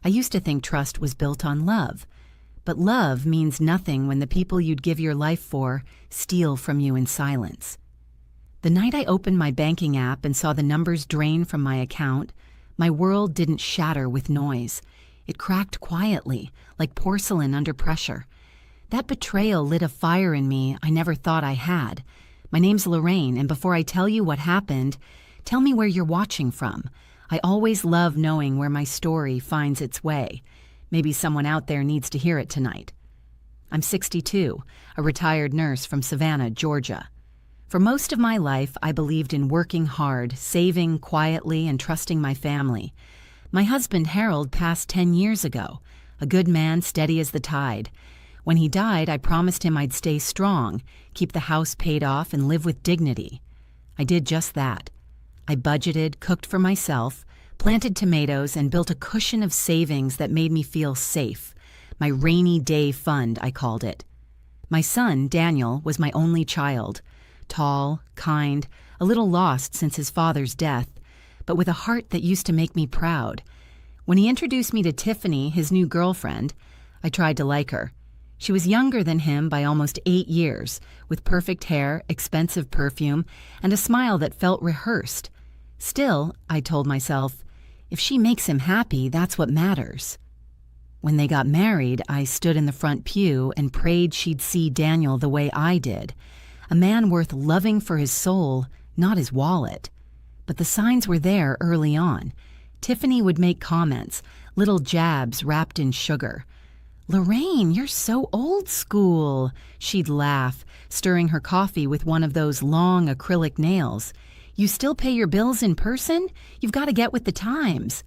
I used to think trust was built on love, but love means nothing when the people you'd give your life for steal from you in silence. The night I opened my banking app and saw the numbers drain from my account, my world didn't shatter with noise. It cracked quietly, like porcelain under pressure. That betrayal lit a fire in me I never thought I had. My name's Lorraine, and before I tell you what happened, tell me where you're watching from. I always love knowing where my story finds its way. Maybe someone out there needs to hear it tonight. I'm 62, a retired nurse from Savannah, Georgia. For most of my life, I believed in working hard, saving quietly, and trusting my family. My husband, Harold, passed 10 years ago, a good man steady as the tide. When he died, I promised him I'd stay strong, keep the house paid off, and live with dignity. I did just that. I budgeted, cooked for myself, planted tomatoes, and built a cushion of savings that made me feel safe. My rainy day fund, I called it. My son, Daniel, was my only child. Tall, kind, a little lost since his father's death, but with a heart that used to make me proud. When he introduced me to Tiffany, his new girlfriend, I tried to like her. She was younger than him by almost 8 years, with perfect hair, expensive perfume, and a smile that felt rehearsed. Still, I told myself, if she makes him happy, that's what matters. When they got married, I stood in the front pew and prayed she'd see Daniel the way I did. A man worth loving for his soul, not his wallet. But the signs were there early on. Tiffany would make comments, little jabs wrapped in sugar. "Lorraine, you're so old school," she'd laugh, stirring her coffee with one of those long acrylic nails. "You still pay your bills in person? You've got to get with the times."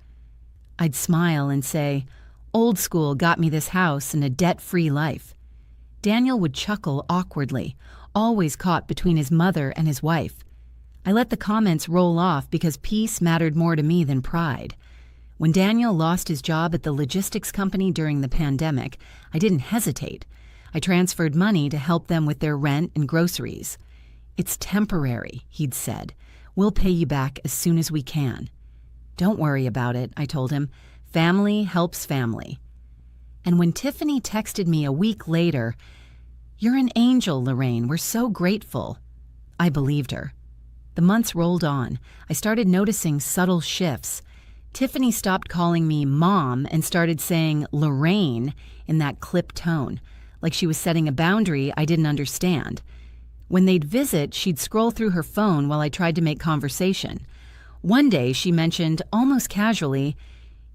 I'd smile and say, "Old school got me this house and a debt-free life." Daniel would chuckle awkwardly, always caught between his mother and his wife. I let the comments roll off because peace mattered more to me than pride. When Daniel lost his job at the logistics company during the pandemic, I didn't hesitate. I transferred money to help them with their rent and groceries. "It's temporary," he'd said. "We'll pay you back as soon as we can." "Don't worry about it," I told him. "Family helps family." And when Tiffany texted me a week later, "You're an angel, Lorraine. We're so grateful," I believed her. The months rolled on. I started noticing subtle shifts. Tiffany stopped calling me Mom and started saying Lorraine in that clipped tone, like she was setting a boundary I didn't understand. When they'd visit, she'd scroll through her phone while I tried to make conversation. One day, she mentioned, almost casually,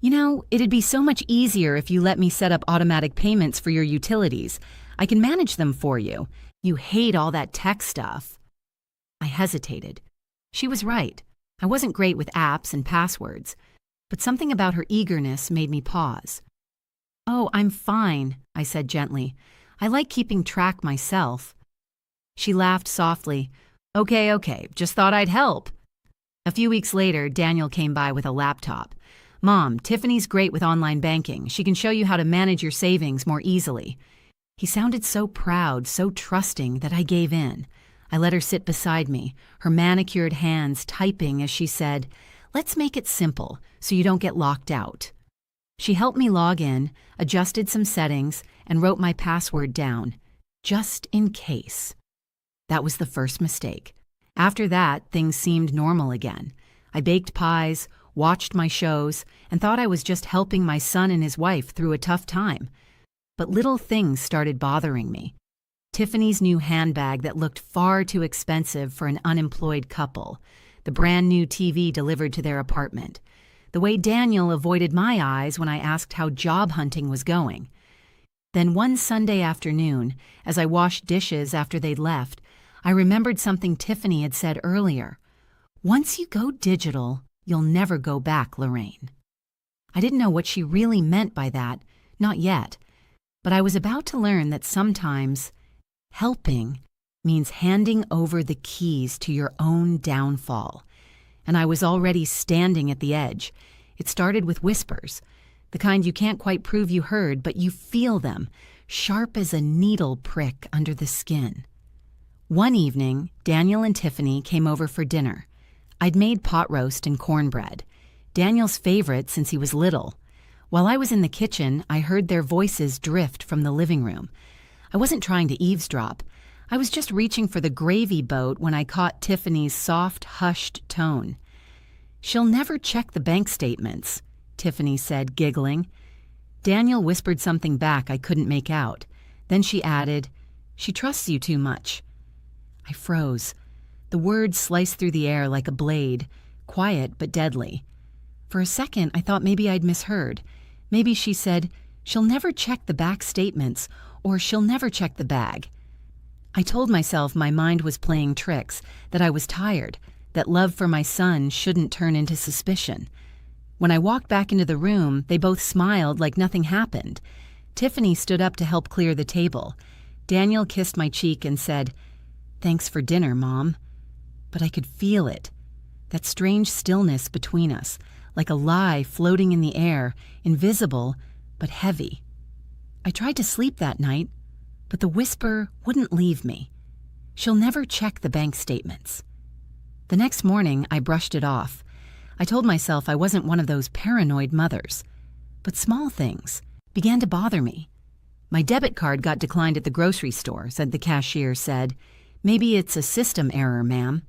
"You know, it'd be so much easier if you let me set up automatic payments for your utilities. I can manage them for you. You hate all that tech stuff." I hesitated. She was right. I wasn't great with apps and passwords, but something about her eagerness made me pause. "Oh, I'm fine," I said gently. "I like keeping track myself." She laughed softly. Okay, just thought I'd help." A few weeks later, Daniel came by with a laptop. "Mom, Tiffany's great with online banking. She can show you how to manage your savings more easily." He sounded so proud, so trusting that I gave in. I let her sit beside me, her manicured hands typing as she said, "Let's make it simple so you don't get locked out." She helped me log in, adjusted some settings, and wrote my password down, just in case. That was the first mistake. After that, things seemed normal again. I baked pies, watched my shows, and thought I was just helping my son and his wife through a tough time. But little things started bothering me. Tiffany's new handbag that looked far too expensive for an unemployed couple, the brand new TV delivered to their apartment, the way Daniel avoided my eyes when I asked how job hunting was going. Then one Sunday afternoon, as I washed dishes after they'd left, I remembered something Tiffany had said earlier. "Once you go digital, you'll never go back, Lorraine." I didn't know what she really meant by that, not yet, but I was about to learn that sometimes helping means handing over the keys to your own downfall. And I was already standing at the edge. It started with whispers, the kind you can't quite prove you heard, but you feel them, sharp as a needle prick under the skin. One evening, Daniel and Tiffany came over for dinner. I'd made pot roast and cornbread, Daniel's favorite since he was little. While I was in the kitchen, I heard their voices drift from the living room. I wasn't trying to eavesdrop. I was just reaching for the gravy boat when I caught Tiffany's soft, hushed tone. "She'll never check the bank statements," Tiffany said, giggling. Daniel whispered something back I couldn't make out. Then she added, "She trusts you too much." I froze. The words sliced through the air like a blade, quiet but deadly. For a second, I thought maybe I'd misheard. Maybe she said, "She'll never check the back statements," or "She'll never check the bag." I told myself my mind was playing tricks, that I was tired, that love for my son shouldn't turn into suspicion. When I walked back into the room, they both smiled like nothing happened. Tiffany stood up to help clear the table. Daniel kissed my cheek and said, "Thanks for dinner, Mom." But I could feel it, that strange stillness between us, like a lie floating in the air, invisible but heavy. I tried to sleep that night, but the whisper wouldn't leave me. "She'll never check the bank statements." The next morning, I brushed it off. I told myself I wasn't one of those paranoid mothers. But small things began to bother me. "My debit card got declined at the grocery store," said the cashier said. "Maybe it's a system error, ma'am."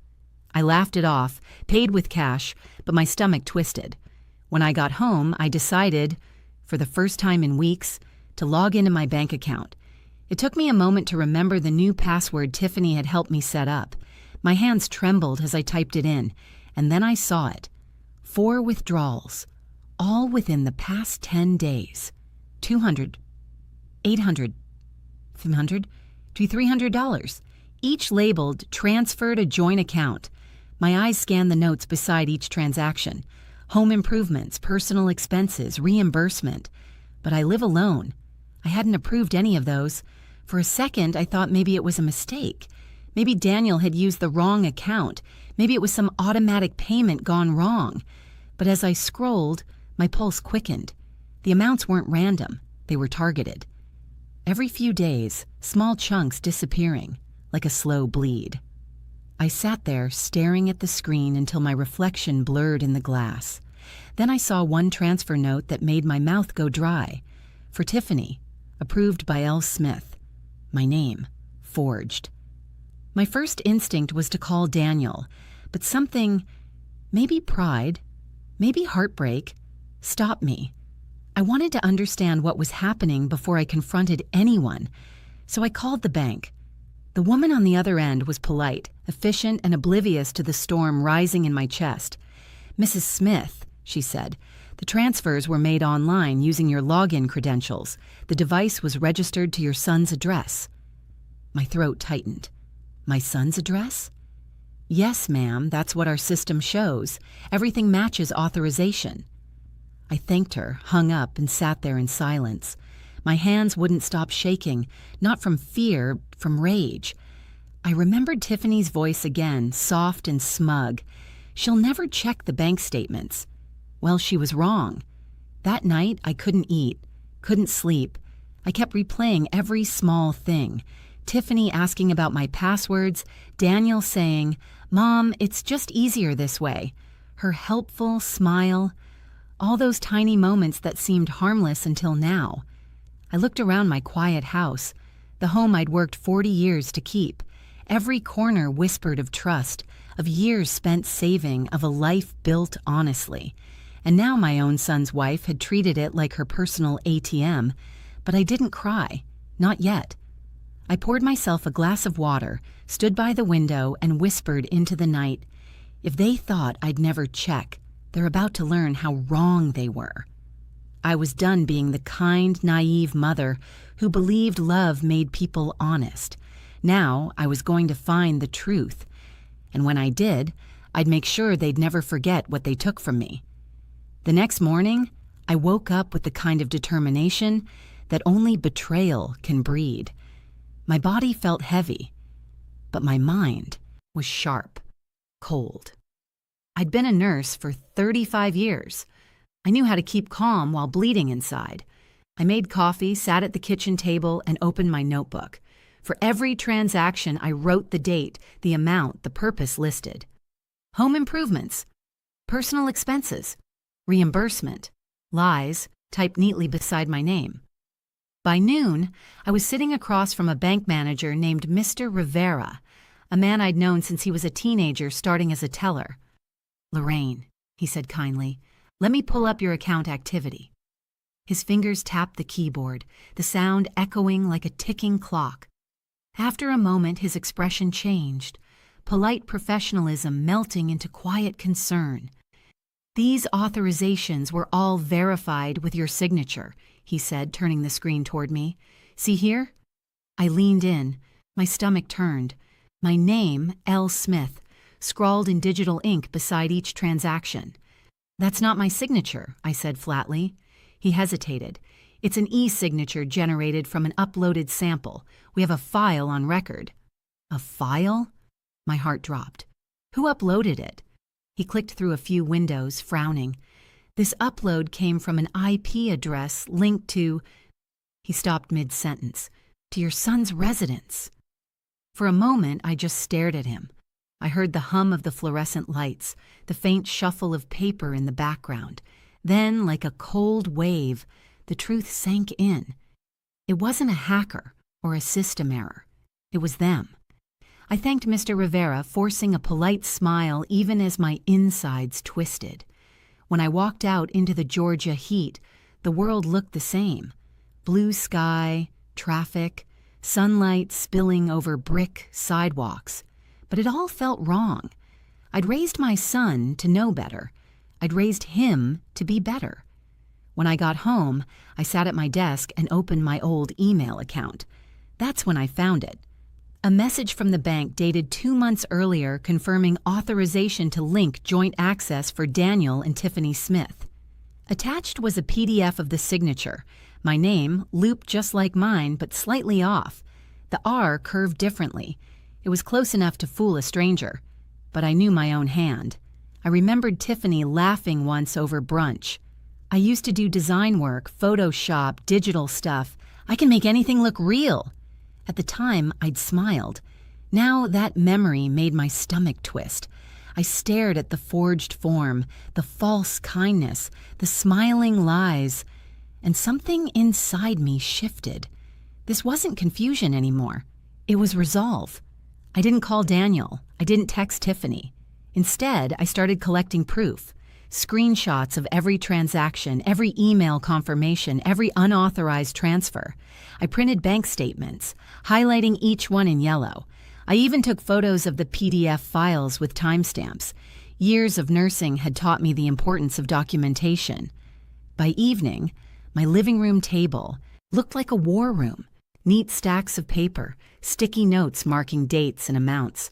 I laughed it off, paid with cash, but my stomach twisted. When I got home, I decided, for the first time in weeks, to log into my bank account. It took me a moment to remember the new password Tiffany had helped me set up. My hands trembled as I typed it in, and then I saw it. 4 withdrawals, all within the past 10 days. $200, $800, $500 to $300, each labeled "Transfer to Joint Account." My eyes scanned the notes beside each transaction. Home improvements, personal expenses, reimbursement. But I live alone. I hadn't approved any of those. For a second, I thought maybe it was a mistake. Maybe Daniel had used the wrong account. Maybe it was some automatic payment gone wrong. But as I scrolled, my pulse quickened. The amounts weren't random. They were targeted. Every few days, small chunks disappearing, like a slow bleed. I sat there staring at the screen until my reflection blurred in the glass. Then I saw one transfer note that made my mouth go dry. For Tiffany, approved by L. Smith. My name, forged. My first instinct was to call Daniel, but something, maybe pride, maybe heartbreak, stopped me. I wanted to understand what was happening before I confronted anyone, so I called the bank. The woman on the other end was polite, efficient, and oblivious to the storm rising in my chest. "Mrs. Smith," she said, "the transfers were made online using your login credentials. The device was registered to your son's address." My throat tightened. "My son's address?" "Yes, ma'am, that's what our system shows. Everything matches authorization." I thanked her, hung up, and sat there in silence. My hands wouldn't stop shaking, not from fear, from rage. I remembered Tiffany's voice again, soft and smug. "She'll never check the bank statements." Well, she was wrong. That night, I couldn't eat, couldn't sleep. I kept replaying every small thing. Tiffany asking about my passwords, Daniel saying, "Mom, it's just easier this way." Her helpful smile. All those tiny moments that seemed harmless until now. I looked around my quiet house, the home I'd worked 40 years to keep. Every corner whispered of trust, of years spent saving, of a life built honestly. And now my own son's wife had treated it like her personal ATM, but I didn't cry, not yet. I poured myself a glass of water, stood by the window, and whispered into the night, "If they thought I'd never check, they're about to learn how wrong they were." I was done being the kind, naive mother who believed love made people honest. Now I was going to find the truth. And when I did, I'd make sure they'd never forget what they took from me. The next morning, I woke up with the kind of determination that only betrayal can breed. My body felt heavy, but my mind was sharp, cold. I'd been a nurse for 35 years. I knew how to keep calm while bleeding inside. I made coffee, sat at the kitchen table, and opened my notebook. For every transaction, I wrote the date, the amount, the purpose listed. Home improvements, personal expenses, reimbursement, lies, typed neatly beside my name. By noon, I was sitting across from a bank manager named Mr. Rivera, a man I'd known since he was a teenager starting as a teller. "Lorraine," he said kindly, "let me pull up your account activity." His fingers tapped the keyboard, the sound echoing like a ticking clock. After a moment, his expression changed, polite professionalism melting into quiet concern. "These authorizations were all verified with your signature," he said, turning the screen toward me. "See here?" I leaned in. My stomach turned. My name, L. Smith, scrawled in digital ink beside each transaction. "That's not my signature," I said flatly. He hesitated. "It's an e-signature generated from an uploaded sample. We have a file on record." "A file?" My heart dropped. "Who uploaded it?" He clicked through a few windows, frowning. "This upload came from an IP address linked to—" He stopped mid-sentence. "To your son's residence." For a moment, I just stared at him. I heard the hum of the fluorescent lights, the faint shuffle of paper in the background. Then, like a cold wave, the truth sank in. It wasn't a hacker or a system error. It was them. I thanked Mr. Rivera, forcing a polite smile even as my insides twisted. When I walked out into the Georgia heat, the world looked the same. Blue sky, traffic, sunlight spilling over brick sidewalks. But it all felt wrong. I'd raised my son to know better. I'd raised him to be better. When I got home, I sat at my desk and opened my old email account. That's when I found it. A message from the bank dated 2 months earlier confirming authorization to link joint access for Daniel and Tiffany Smith. Attached was a PDF of the signature. My name, looped just like mine, but slightly off. The R curved differently. It was close enough to fool a stranger. But I knew my own hand. I remembered Tiffany laughing once over brunch. "I used to do design work, Photoshop, digital stuff. I can make anything look real." At the time, I'd smiled. Now that memory made my stomach twist. I stared at the forged form, the false kindness, the smiling lies, and something inside me shifted. This wasn't confusion anymore. It was resolve. I didn't call Daniel. I didn't text Tiffany. Instead, I started collecting proof. Screenshots of every transaction, every email confirmation, every unauthorized transfer. I printed bank statements, highlighting each one in yellow. I even took photos of the PDF files with timestamps. Years of nursing had taught me the importance of documentation. By evening, my living room table looked like a war room. Neat stacks of paper, sticky notes marking dates and amounts.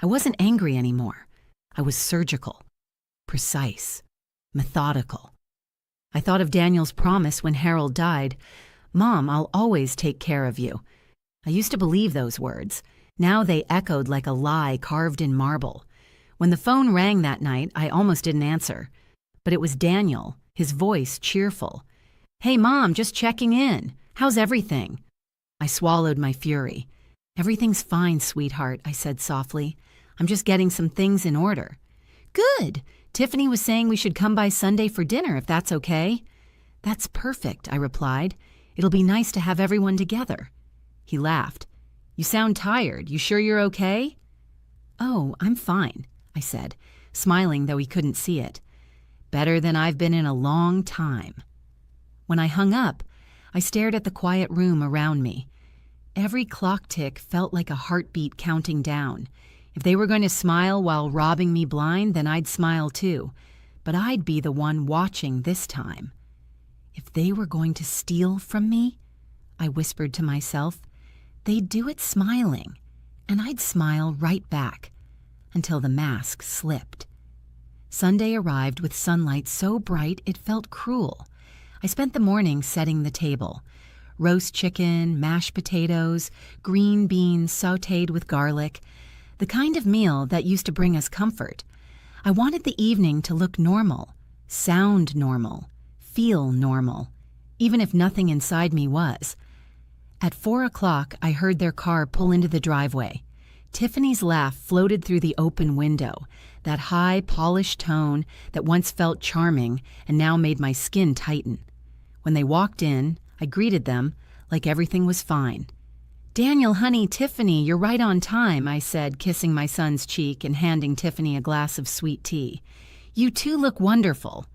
I wasn't angry anymore. I was surgical. Precise, methodical. I thought of Daniel's promise when Harold died. "Mom, I'll always take care of you." I used to believe those words. Now they echoed like a lie carved in marble. When the phone rang that night, I almost didn't answer. But it was Daniel, his voice cheerful. "Hey, Mom, just checking in. How's everything?" I swallowed my fury. "Everything's fine, sweetheart," I said softly. "I'm just getting some things in order." "Good. Tiffany was saying we should come by Sunday for dinner if that's okay." "That's perfect," I replied. "It'll be nice to have everyone together." He laughed. "You sound tired. You sure you're okay?" "Oh, I'm fine," I said, smiling though he couldn't see it. "Better than I've been in a long time." When I hung up, I stared at the quiet room around me. Every clock tick felt like a heartbeat counting down. If they were going to smile while robbing me blind, then I'd smile too. But I'd be the one watching this time. If they were going to steal from me, I whispered to myself, they'd do it smiling, and I'd smile right back, until the mask slipped. Sunday arrived with sunlight so bright it felt cruel. I spent the morning setting the table. Roast chicken, mashed potatoes, green beans sautéed with garlic, the kind of meal that used to bring us comfort. I wanted the evening to look normal, sound normal, feel normal, even if nothing inside me was. At 4 o'clock, I heard their car pull into the driveway. Tiffany's laugh floated through the open window, that high, polished tone that once felt charming and now made my skin tighten. When they walked in, I greeted them like everything was fine. "Daniel, honey, Tiffany, you're right on time," I said, kissing my son's cheek and handing Tiffany a glass of sweet tea. "You two look wonderful."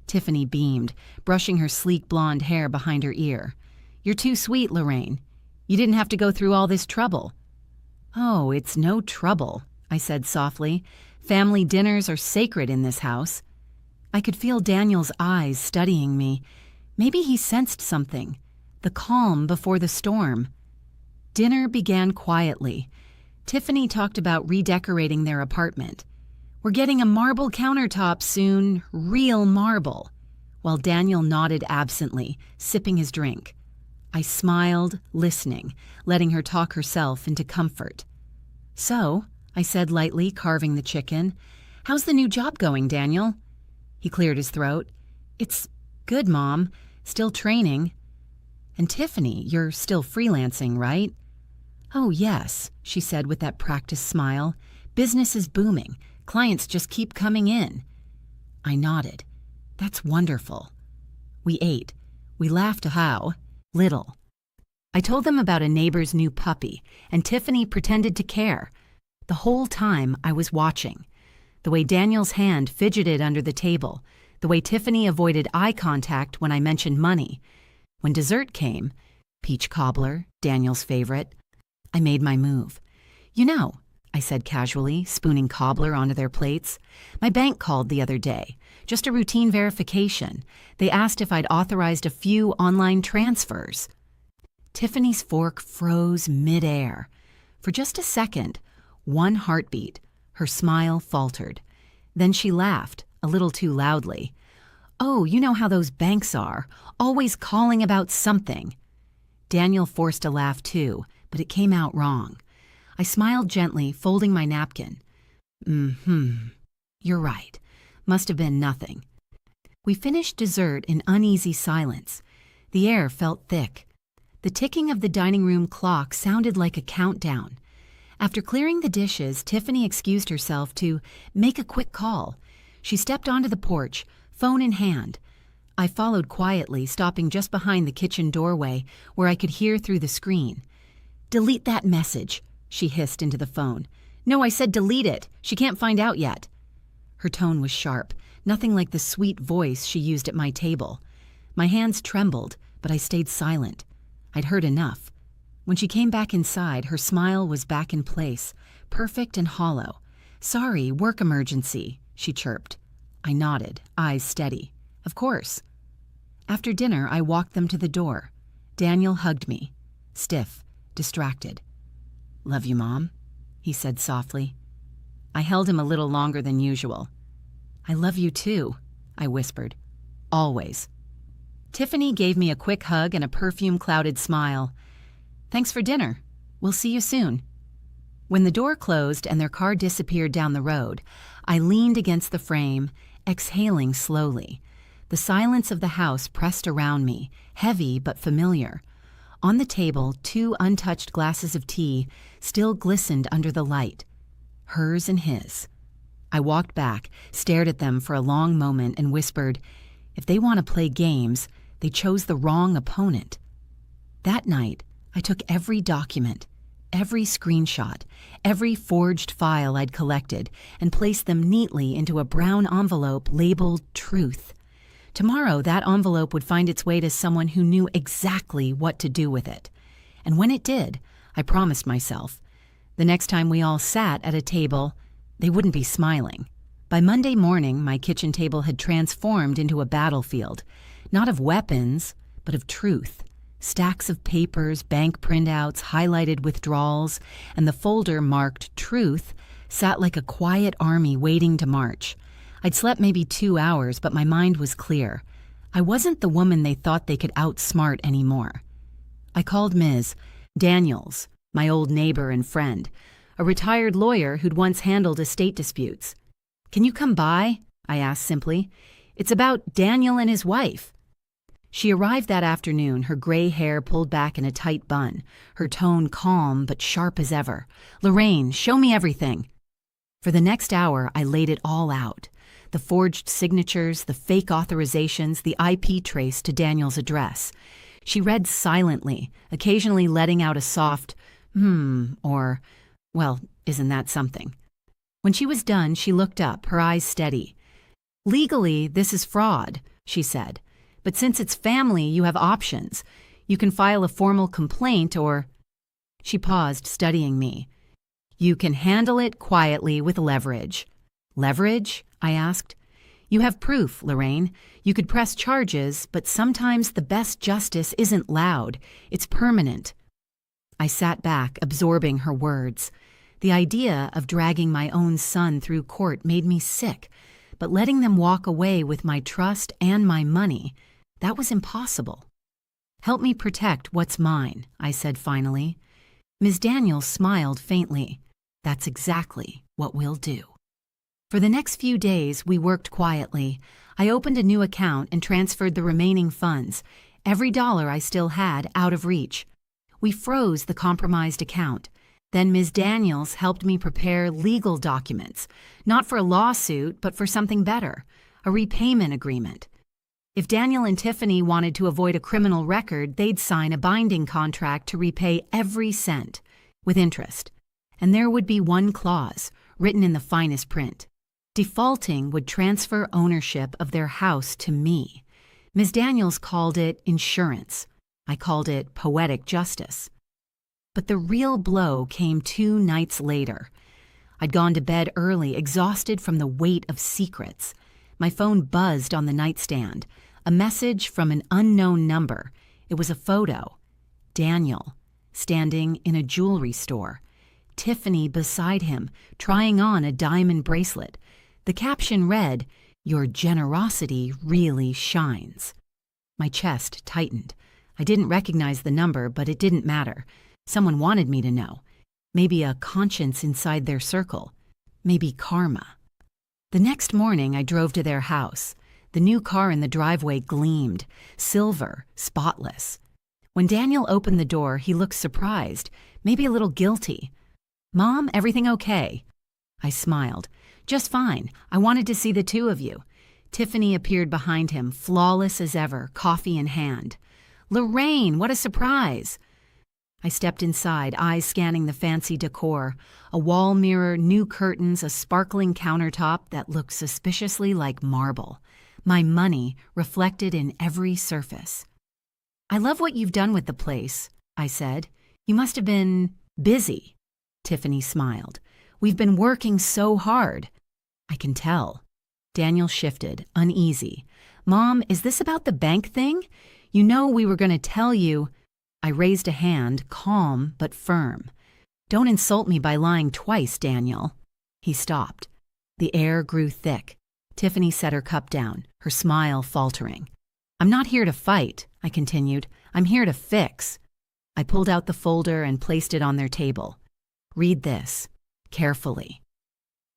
Tiffany beamed, brushing her sleek blonde hair behind her ear. "You're too sweet, Lorraine. You didn't have to go through all this trouble." "Oh, it's no trouble," I said softly. "Family dinners are sacred in this house." I could feel Daniel's eyes studying me. Maybe he sensed something, the calm before the storm. Dinner began quietly. Tiffany talked about redecorating their apartment. "We're getting a marble countertop soon, real marble," while Daniel nodded absently, sipping his drink. I smiled, listening, letting her talk herself into comfort. "So," I said lightly, carving the chicken, "how's the new job going, Daniel?" He cleared his throat. "It's good, Mom. Still training." "And Tiffany, you're still freelancing, right?" "Oh, yes," she said with that practiced smile. "Business is booming. Clients just keep coming in." I nodded. "That's wonderful." We ate. We laughed little. I told them about a neighbor's new puppy, and Tiffany pretended to care. The whole time I was watching. The way Daniel's hand fidgeted under the table, the way Tiffany avoided eye contact when I mentioned money. When dessert came, peach cobbler, Daniel's favorite, I made my move. "You know," I said casually, spooning cobbler onto their plates, "my bank called the other day. Just a routine verification. They asked if I'd authorized a few online transfers." Tiffany's fork froze midair. For just a second, one heartbeat, her smile faltered. Then she laughed, a little too loudly. "Oh, you know how those banks are, always calling about something." Daniel forced a laugh too, but it came out wrong. I smiled gently, folding my napkin. You're right. Must have been nothing." We finished dessert in uneasy silence. The air felt thick. The ticking of the dining room clock sounded like a countdown. After clearing the dishes, Tiffany excused herself to make a quick call. She stepped onto the porch, phone in hand. I followed quietly, stopping just behind the kitchen doorway where I could hear through the screen. "Delete that message," she hissed into the phone. "No, I said delete it. She can't find out yet." Her tone was sharp, nothing like the sweet voice she used at my table. My hands trembled, but I stayed silent. I'd heard enough. When she came back inside, her smile was back in place, perfect and hollow. "Sorry, work emergency," she chirped. I nodded, eyes steady. "Of course." After dinner, I walked them to the door. Daniel hugged me, stiff, distracted. "Love you, Mom," he said softly. I held him a little longer than usual. "I love you too," I whispered. "Always." Tiffany gave me a quick hug and a perfume-clouded smile. "Thanks for dinner. We'll see you soon." When the door closed and their car disappeared down the road, I leaned against the frame, exhaling slowly. The silence of the house pressed around me, heavy but familiar. On the table, 2 untouched glasses of tea still glistened under the light. Hers and his. I walked back, stared at them for a long moment, and whispered, "If they want to play games, they chose the wrong opponent." That night, I took every document, every screenshot, every forged file I'd collected, and placed them neatly into a brown envelope labeled Truth. Tomorrow, that envelope would find its way to someone who knew exactly what to do with it. And when it did, I promised myself, the next time we all sat at a table, they wouldn't be smiling. By Monday morning, my kitchen table had transformed into a battlefield, not of weapons, but of truth. Stacks of papers, bank printouts, highlighted withdrawals, and the folder marked Truth sat like a quiet army waiting to march. I'd slept maybe 2 hours, but my mind was clear. I wasn't the woman they thought they could outsmart anymore. I called Ms. Daniels, my old neighbor and friend, a retired lawyer who'd once handled estate disputes. "Can you come by?" I asked simply. "It's about Daniel and his wife." She arrived that afternoon, her gray hair pulled back in a tight bun, her tone calm but sharp as ever. "Lorraine, show me everything." For the next hour, I laid it all out. The forged signatures, the fake authorizations, the IP trace to Daniel's address. She read silently, occasionally letting out a soft, or, well, isn't that something? When she was done, she looked up, her eyes steady. "Legally, this is fraud," she said. "But since it's family, you have options. You can file a formal complaint or—" She paused, studying me. "You can handle it quietly with leverage." "Leverage?" I asked. "You have proof, Lorraine. You could press charges, but sometimes the best justice isn't loud. It's permanent." I sat back, absorbing her words. The idea of dragging my own son through court made me sick, but letting them walk away with my trust and my money, that was impossible. "Help me protect what's mine," I said finally. Ms. Daniels smiled faintly. "That's exactly what we'll do." For the next few days, we worked quietly. I opened a new account and transferred the remaining funds, every dollar I still had, out of reach. We froze the compromised account. Then Ms. Daniels helped me prepare legal documents, not for a lawsuit, but for something better, a repayment agreement. If Daniel and Tiffany wanted to avoid a criminal record, they'd sign a binding contract to repay every cent, with interest. And there would be one clause, written in the finest print. Defaulting would transfer ownership of their house to me. Ms. Daniels called it insurance. I called it poetic justice. But the real blow came 2 nights later. I'd gone to bed early, exhausted from the weight of secrets. My phone buzzed on the nightstand. A message from an unknown number. It was a photo. Daniel, standing in a jewelry store. Tiffany beside him, trying on a diamond bracelet. The caption read, "Your generosity really shines." My chest tightened. I didn't recognize the number, but it didn't matter. Someone wanted me to know. Maybe a conscience inside their circle. Maybe karma. The next morning, I drove to their house. The new car in the driveway gleamed, silver, spotless. When Daniel opened the door, he looked surprised, maybe a little guilty. "Mom, everything okay?" I smiled. "Just fine. I wanted to see the two of you." Tiffany appeared behind him, flawless as ever, coffee in hand. "Lorraine, what a surprise!" I stepped inside, eyes scanning the fancy decor. A wall mirror, new curtains, a sparkling countertop that looked suspiciously like marble. My money reflected in every surface. "I love what you've done with the place," I said. "You must have been busy." Tiffany smiled. "We've been working so hard." "I can tell." Daniel shifted, uneasy. "Mom, is this about the bank thing? You know we were going to tell you—" I raised a hand, calm but firm. "Don't insult me by lying twice, Daniel." He stopped. The air grew thick. Tiffany set her cup down, her smile faltering. "I'm not here to fight," I continued. "I'm here to fix." I pulled out the folder and placed it on their table. "Read this, carefully."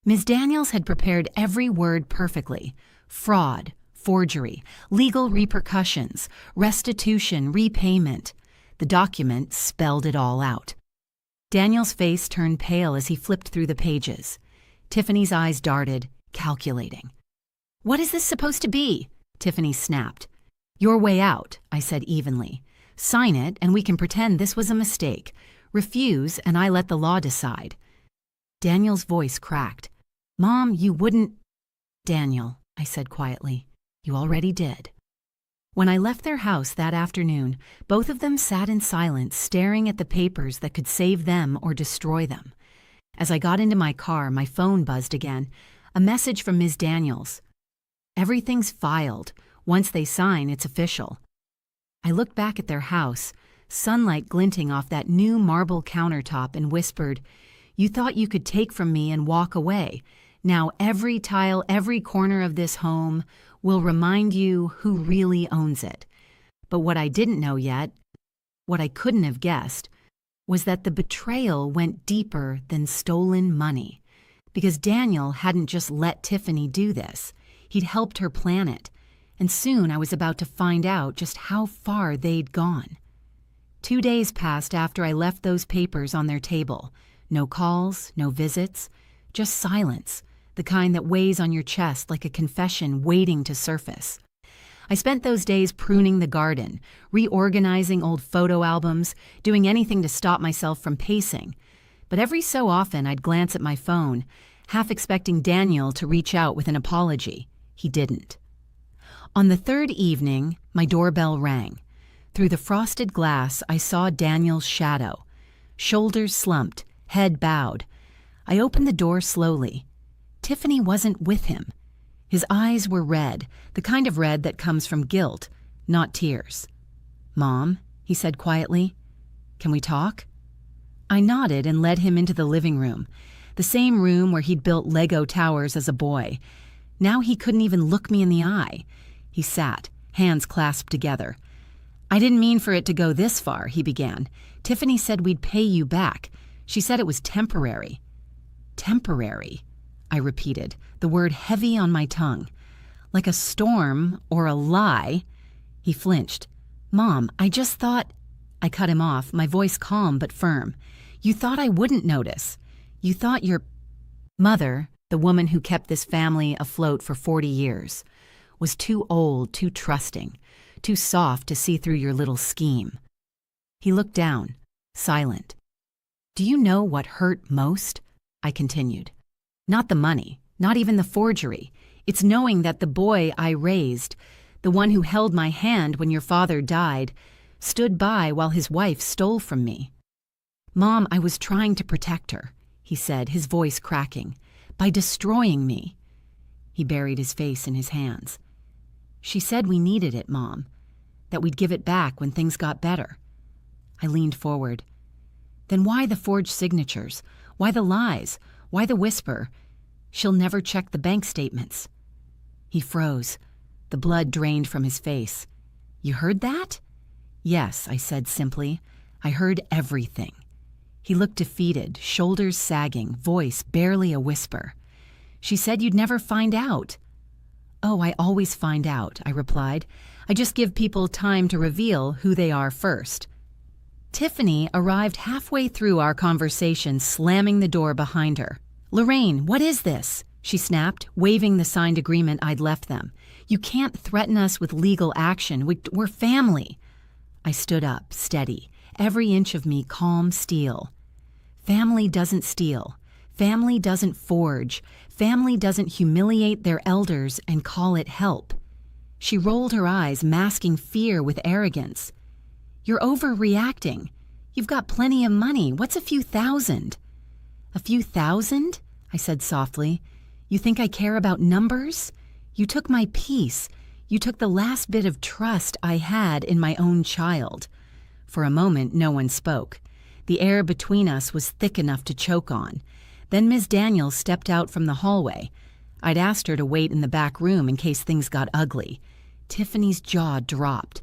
Ms. Daniels had prepared every word perfectly. Fraud, forgery, legal repercussions, restitution, repayment. The document spelled it all out. Daniel's face turned pale as he flipped through the pages. Tiffany's eyes darted, calculating. "What is this supposed to be?" Tiffany snapped. "Your way out," I said evenly. "Sign it and we can pretend this was a mistake. Refuse and I let the law decide." Daniel's voice cracked. "Mom, you wouldn't—" "Daniel," I said quietly, "you already did." When I left their house that afternoon, both of them sat in silence, staring at the papers that could save them or destroy them. As I got into my car, my phone buzzed again. A message from Ms. Daniels. "Everything's filed. Once they sign, it's official." I looked back at their house, sunlight glinting off that new marble countertop, and whispered, "You thought you could take from me and walk away. Now every tile, every corner of this home will remind you who really owns it." But what I didn't know yet, what I couldn't have guessed, was that the betrayal went deeper than stolen money. Because Daniel hadn't just let Tiffany do this. He'd helped her plan it. And soon I was about to find out just how far they'd gone. 2 days passed after I left those papers on their table. No calls, no visits, just silence. the kind that weighs on your chest like a confession waiting to surface. I spent those days pruning the garden, reorganizing old photo albums, doing anything to stop myself from pacing. But every so often I'd glance at my phone, half expecting Daniel to reach out with an apology. He didn't. On the third evening, my doorbell rang. Through the frosted glass, I saw Daniel's shadow. Shoulders slumped, head bowed. I opened the door slowly. Tiffany wasn't with him. His eyes were red, the kind of red that comes from guilt, not tears. "Mom," he said quietly, "can we talk?" I nodded and led him into the living room, the same room where he'd built Lego towers as a boy. Now he couldn't even look me in the eye. He sat, hands clasped together. "I didn't mean for it to go this far," he began. "Tiffany said we'd pay you back. She said it was temporary." "Temporary," I repeated, the word heavy on my tongue. "Like a storm or a lie." He flinched. "Mom, I just thought—" I cut him off, my voice calm but firm. "You thought I wouldn't notice. You thought your mother, the woman who kept this family afloat for 40 years, was too old, too trusting, too soft to see through your little scheme." He looked down, silent. "Do you know what hurt most?" I continued. "Not the money, not even the forgery. It's knowing that the boy I raised, the one who held my hand when your father died, stood by while his wife stole from me." "Mom, I was trying to protect her," he said, his voice cracking, "by destroying me." He buried his face in his hands. "She said we needed it, Mom, that we'd give it back when things got better." I leaned forward. "Then why the forged signatures? Why the lies? Why the whisper? She'll never check the bank statements." He froze. The blood drained from his face. "You heard that?" "Yes," I said simply. "I heard everything." He looked defeated, shoulders sagging, voice barely a whisper. "She said you'd never find out." "Oh, I always find out," I replied. "I just give people time to reveal who they are first." Tiffany arrived halfway through our conversation, slamming the door behind her. "Lorraine, what is this?" she snapped, waving the signed agreement I'd left them. "You can't threaten us with legal action. We're family." I stood up, steady, every inch of me calm steel. Family doesn't steal. Family doesn't forge. Family doesn't humiliate their elders and call it help. She rolled her eyes, masking fear with arrogance. "You're overreacting. You've got plenty of money. What's a few thousand?" "A few thousand?" I said softly. "You think I care about numbers? You took my peace. You took the last bit of trust I had in my own child." For a moment, no one spoke. The air between us was thick enough to choke on. Then Ms. Daniels stepped out from the hallway. I'd asked her to wait in the back room in case things got ugly. Tiffany's jaw dropped.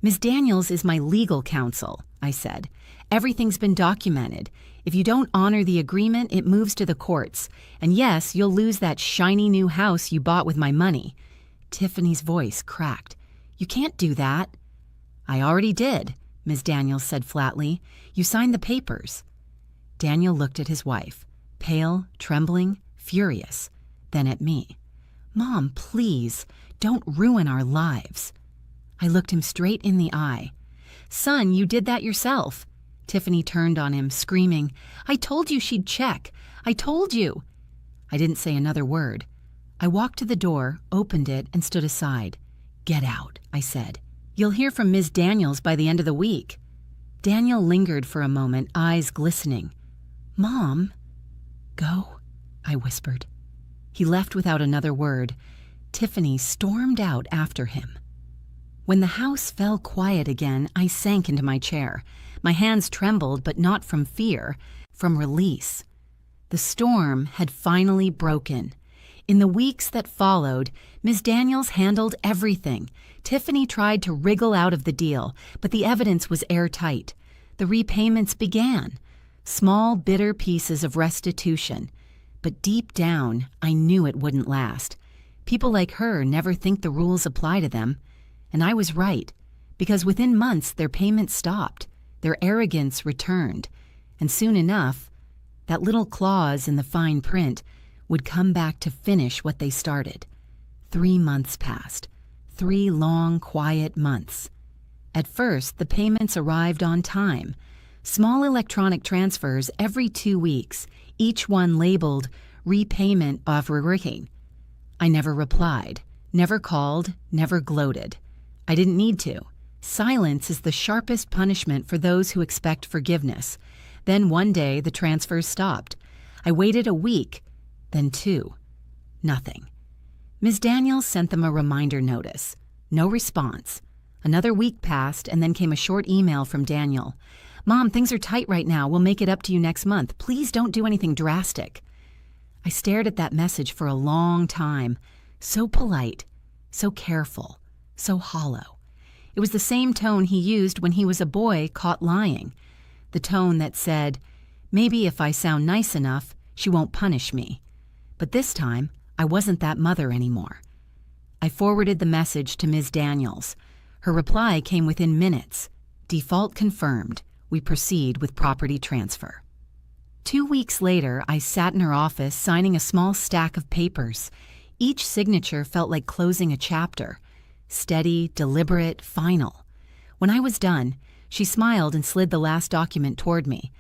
"Ms. Daniels is my legal counsel," I said. "Everything's been documented. If you don't honor the agreement, it moves to the courts. And yes, you'll lose that shiny new house you bought with my money." Tiffany's voice cracked. "You can't do that." "I already did," Ms. Daniels said flatly. "You signed the papers." Daniel looked at his wife, pale, trembling, furious, then at me. "Mom, please, don't ruin our lives." I looked him straight in the eye. "Son, you did that yourself." Tiffany turned on him, screaming, "I told you she'd check. I told you." I didn't say another word. I walked to the door, opened it, and stood aside. "Get out," I said. "You'll hear from Ms. Daniels by the end of the week." Daniel lingered for a moment, eyes glistening. "Mom." "Go," I whispered. He left without another word. Tiffany stormed out after him. When the house fell quiet again, I sank into my chair. My hands trembled, but not from fear, from release. The storm had finally broken. In the weeks that followed, Ms. Daniels handled everything. Tiffany tried to wriggle out of the deal, but the evidence was airtight. The repayments began. Small, bitter pieces of restitution. But deep down, I knew it wouldn't last. People like her never think the rules apply to them. And I was right, because within months their payments stopped, their arrogance returned, and soon enough, that little clause in the fine print would come back to finish what they started. 3 months passed. 3 long, quiet months. At first, the payments arrived on time. Small electronic transfers every 2 weeks, each one labeled repayment of Wron. I never replied, never called, never gloated. I didn't need to. Silence is the sharpest punishment for those who expect forgiveness. Then one day the transfers stopped. I waited a week, then 2. Nothing. Ms. Daniels sent them a reminder notice. No response. Another week passed, and then came a short email from Daniel. "Mom, things are tight right now. We'll make it up to you next month. Please don't do anything drastic." I stared at that message for a long time. So polite, so careful, so hollow. It was the same tone he used when he was a boy caught lying. The tone that said, "Maybe if I sound nice enough, she won't punish me." But this time, I wasn't that mother anymore. I forwarded the message to Ms. Daniels. Her reply came within minutes. "Default confirmed. We proceed with property transfer." 2 weeks later, I sat in her office signing a small stack of papers. Each signature felt like closing a chapter. Steady, deliberate, final. When I was done, she smiled and slid the last document toward me.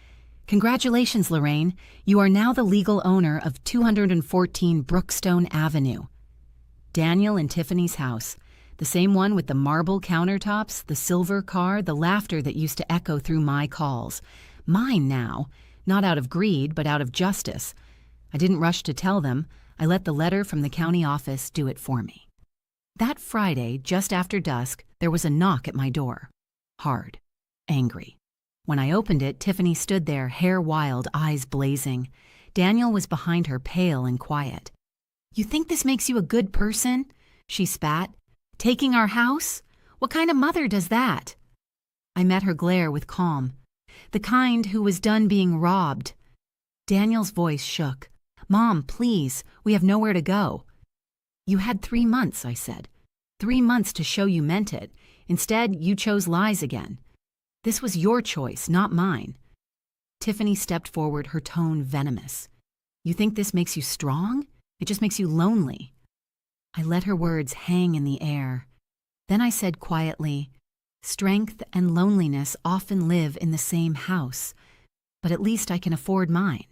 "Congratulations, Lorraine. You are now the legal owner of 214 Brookstone Avenue." Daniel and Tiffany's house. The same one with the marble countertops, the silver car, the laughter that used to echo through my calls. Mine now, not out of greed, but out of justice. I didn't rush to tell them. I let the letter from the county office do it for me. That Friday, just after dusk, there was a knock at my door. Hard. Angry. When I opened it, Tiffany stood there, hair wild, eyes blazing. Daniel was behind her, pale and quiet. "You think this makes you a good person?" she spat. "Taking our house? What kind of mother does that?" I met her glare with calm. "The kind who was done being robbed." Daniel's voice shook. "Mom, please, we have nowhere to go." "You had 3 months," I said. 3 months to show you meant it. Instead, you chose lies again. This was your choice, not mine." Tiffany stepped forward, her tone venomous. "You think this makes you strong? It just makes you lonely." I let her words hang in the air. Then I said quietly, "Strength and loneliness often live in the same house, but at least I can afford mine."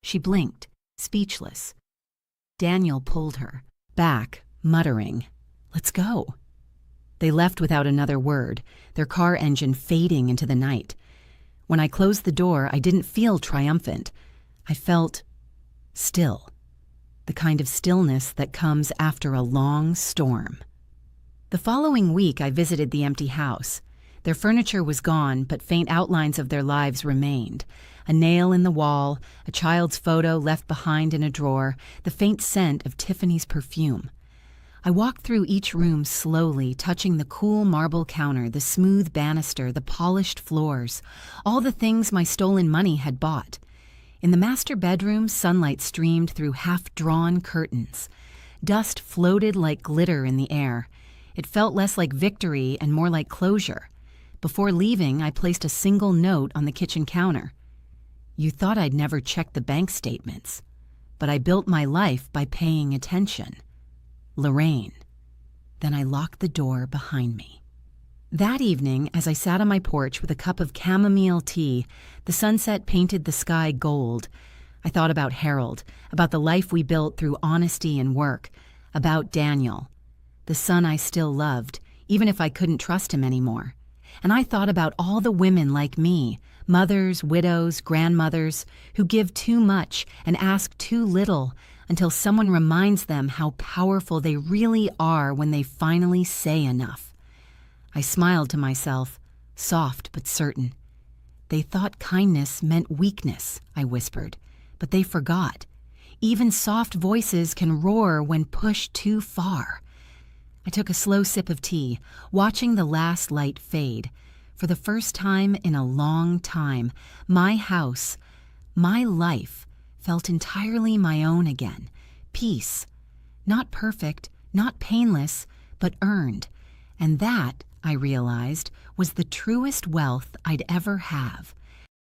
She blinked, speechless. Daniel pulled her back, muttering, "Let's go." They left without another word, their car engine fading into the night. When I closed the door, I didn't feel triumphant. I felt still. The kind of stillness that comes after a long storm. The following week, I visited the empty house. Their furniture was gone, but faint outlines of their lives remained. A nail in the wall, a child's photo left behind in a drawer, the faint scent of Tiffany's perfume. I walked through each room slowly, touching the cool marble counter, the smooth banister, the polished floors, all the things my stolen money had bought. In the master bedroom, sunlight streamed through half-drawn curtains. Dust floated like glitter in the air. It felt less like victory and more like closure. Before leaving, I placed a single note on the kitchen counter. "You thought I'd never check the bank statements, but I built my life by paying attention. Lorraine." Then I locked the door behind me. That evening, as I sat on my porch with a cup of chamomile tea, the sunset painted the sky gold. I thought about Harold, about the life we built through honesty and work, about Daniel, the son I still loved, even if I couldn't trust him anymore. And I thought about all the women like me, mothers, widows, grandmothers, who give too much and ask too little until someone reminds them how powerful they really are when they finally say enough. I smiled to myself, soft but certain. "They thought kindness meant weakness," I whispered, but they forgot. Even soft voices can roar when pushed too far. I took a slow sip of tea, watching the last light fade. For the first time in a long time, my house, my life, felt entirely my own again. Peace. Not perfect, not painless, but earned. And that, I realized, was the truest wealth I'd ever have.